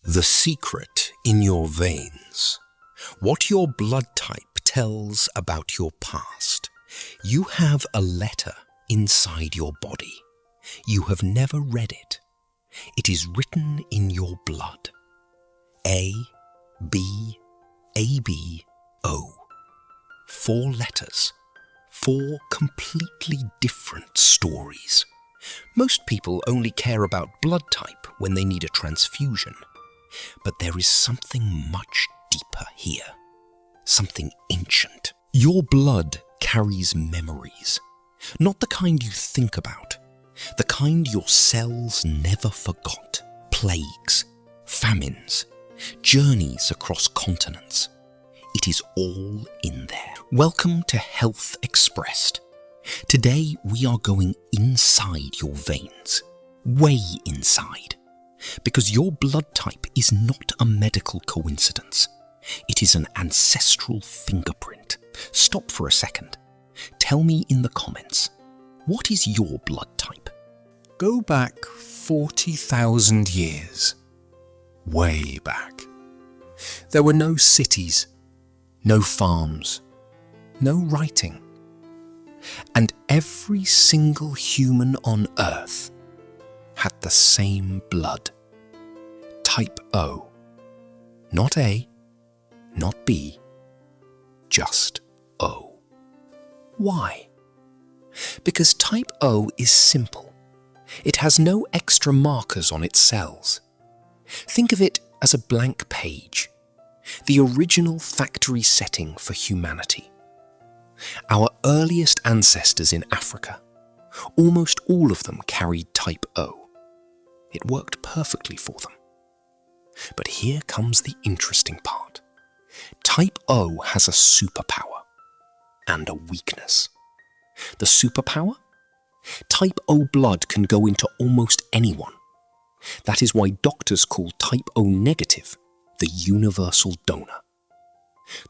The secret in your veins. What your blood type tells about your past. You have a letter inside your body. You have never read it. It is written in your blood. A, B, AB, O. 4 letters. 4 completely different stories. Most people only care about blood type when they need a transfusion. But there is something much deeper here. Something ancient. Your blood carries memories. Not the kind you think about. The kind your cells never forgot. Plagues, famines, journeys across continents. It is all in there. Welcome to Health Expressed. Today we are going inside your veins. Way inside. Because your blood type is not a medical coincidence. It is an ancestral fingerprint. Stop for a second. Tell me in the comments, what is your blood type? Go back 40,000 years. Way back. There were no cities, no farms, no writing. And every single human on Earth had the same blood. Type O. Not A, not B, just O. Why? Because type O is simple. It has no extra markers on its cells. Think of it as a blank page, the original factory setting for humanity. Our earliest ancestors in Africa, almost all of them carried type O. It worked perfectly for them. But here comes the interesting part. Type O has a superpower and a weakness. The superpower? Type O blood can go into almost anyone. That is why doctors call type O negative the universal donor.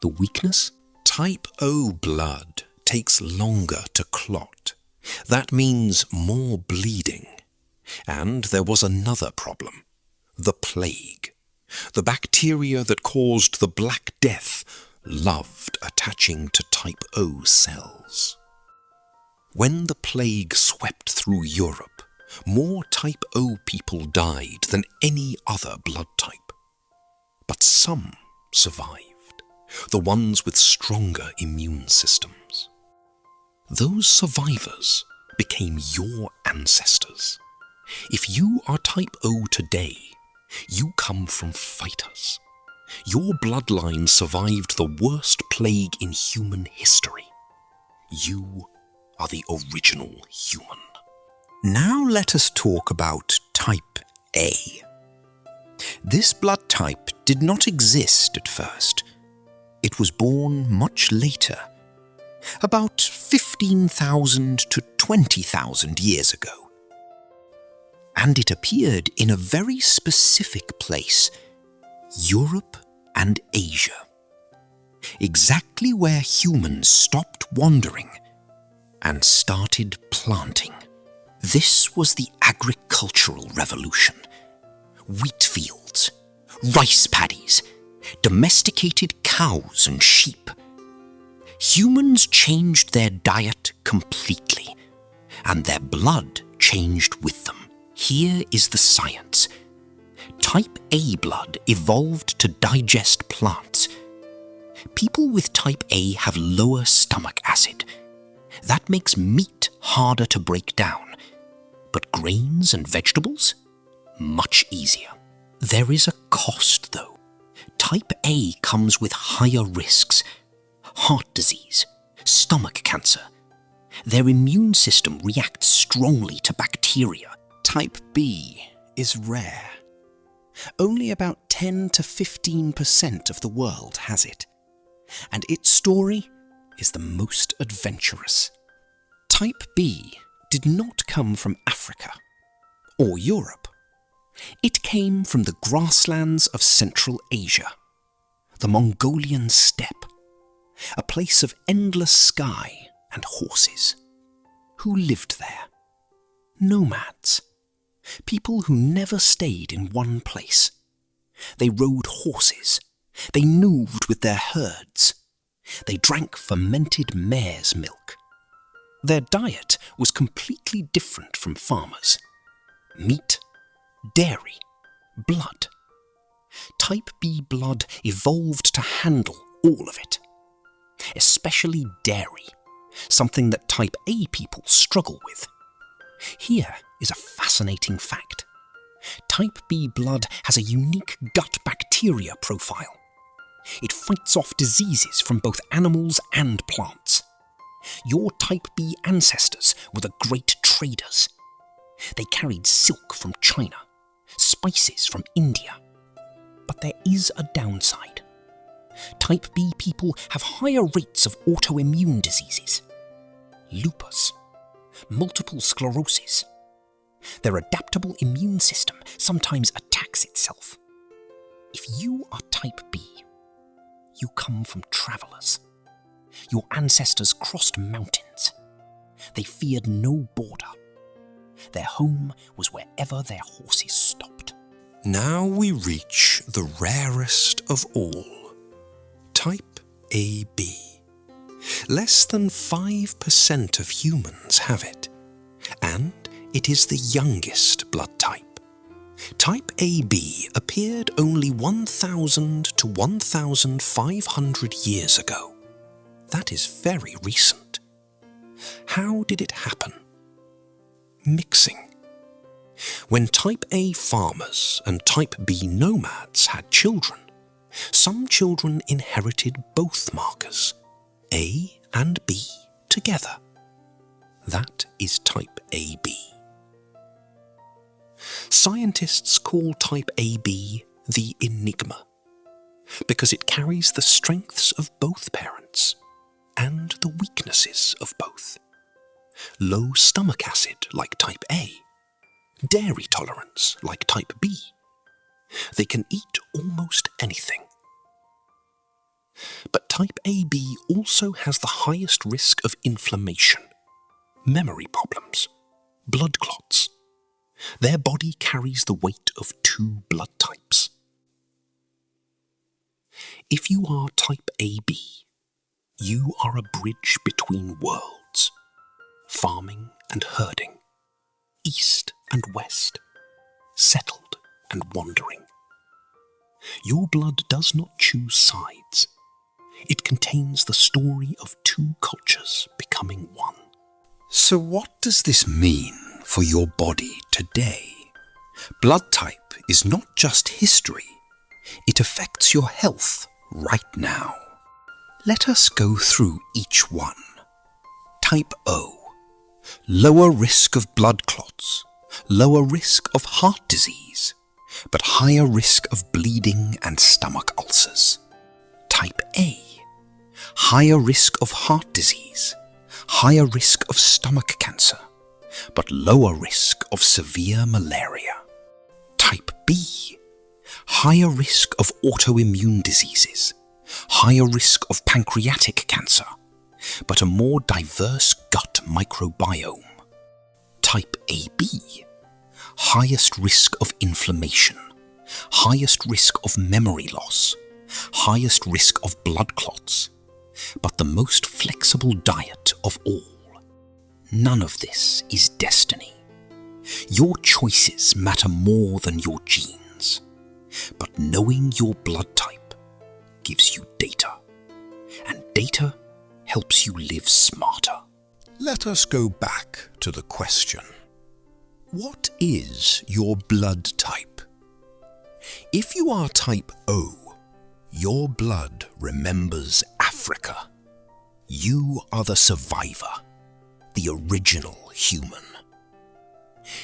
The weakness? Type O blood takes longer to clot. That means more bleeding. And there was another problem. The plague. The bacteria that caused the Black Death loved attaching to type O cells. When the plague swept through Europe, more type O people died than any other blood type. But some survived, the ones with stronger immune systems. Those survivors became your ancestors. If you are type O today, you come from fighters. Your bloodline survived the worst plague in human history. You are the original human. Now let us talk about type A. This blood type did not exist at first. It was born much later, about 15,000 to 20,000 years ago. And it appeared in a very specific place, Europe and Asia. Exactly where humans stopped wandering and started planting. This was the agricultural revolution. Wheat fields, rice paddies, domesticated cows and sheep. Humans changed their diet completely, and their blood changed with them. Here is the science. Type A blood evolved to digest plants. People with type A have lower stomach acid. That makes meat harder to break down. But grains and vegetables? Much easier. There is a cost though. Type A comes with higher risks. Heart disease, stomach cancer. Their immune system reacts strongly to bacteria. Type B is rare. Only about 10 to 15% of the world has it. And its story is the most adventurous. Type B did not come from Africa or Europe. It came from the grasslands of Central Asia, the Mongolian steppe, a place of endless sky and horses. Who lived there? Nomads. People who never stayed in one place. They rode horses. They moved with their herds. They drank fermented mare's milk. Their diet was completely different from farmers. Meat, dairy, blood. Type B blood evolved to handle all of it, especially dairy, something that Type A people struggle with. Here is a fascinating fact. Type B blood has a unique gut bacteria profile. It fights off diseases from both animals and plants. Your Type B ancestors were the great traders. They carried silk from China, spices from India. But there is a downside. Type B people have higher rates of autoimmune diseases, lupus, multiple sclerosis. Their adaptable immune system sometimes attacks itself. If you are Type B, you come from travelers. Your ancestors crossed mountains. They feared no border. Their home was wherever their horses stopped. Now we reach the rarest of all, Type AB. Less than 5% of humans have it, and it is the youngest blood type. Type AB appeared only 1,000 to 1,500 years ago. That is very recent. How did it happen? Mixing. When Type A farmers and Type B nomads had children, some children inherited both markers, A and B, together. That is Type AB. Scientists call Type AB the enigma, because it carries the strengths of both parents and the weaknesses of both. Low stomach acid, like Type A. Dairy tolerance, like Type B. They can eat almost anything. But Type AB also has the highest risk of inflammation, memory problems, blood clots. Their body carries the weight of 2 blood types. If you are Type AB, you are a bridge between worlds, farming and herding, east and west, settled and wandering. Your blood does not choose sides. It contains the story of 2 cultures becoming one. So what does this mean for your body today? Blood type is not just history. It affects your health right now. Let us go through each one. Type O. Lower risk of blood clots, lower risk of heart disease, but higher risk of bleeding and stomach ulcers. Type A. Higher risk of heart disease, higher risk of stomach cancer, but lower risk of severe malaria. Type B. Higher risk of autoimmune diseases, higher risk of pancreatic cancer, but a more diverse gut microbiome. Type AB. Highest risk of inflammation, highest risk of memory loss, highest risk of blood clots, but the most flexible diet of all. None of this is destiny. Your choices matter more than your genes, but knowing your blood type gives you data, and data helps you live smarter. Let us go back to the question. What is your blood type? If you are Type O, your blood remembers Africa. You are the survivor, the original human.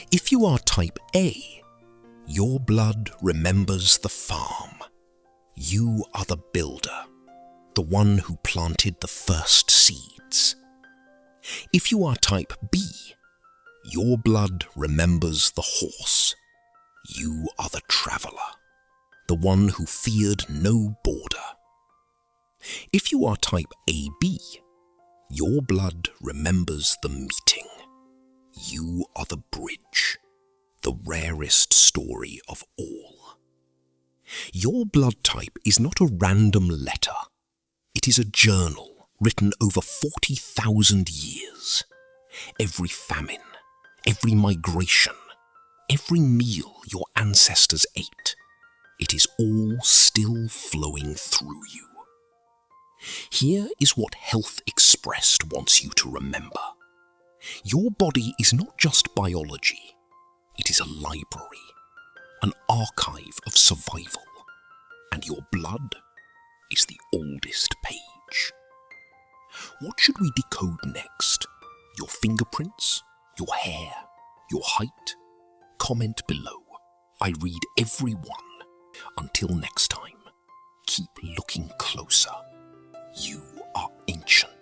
If you are Type A, your blood remembers the farm. You are the builder, the one who planted the first seeds. If you are Type B, your blood remembers the horse. You are the traveller, the one who feared no border. If you are Type AB, your blood remembers the meeting. You are the bridge, the rarest story of all. Your blood type is not a random letter. It is a journal written over 40,000 years. Every famine, every migration, every meal your ancestors ate, it is all still flowing through you. Here is what Health Expressed wants you to remember. Your body is not just biology. It is a library, an archive of survival, and your blood is the oldest page. What should we decode next? Your fingerprints? Your hair? Your height? Comment below. I read every one. Until next time, keep looking closer. You are ancient.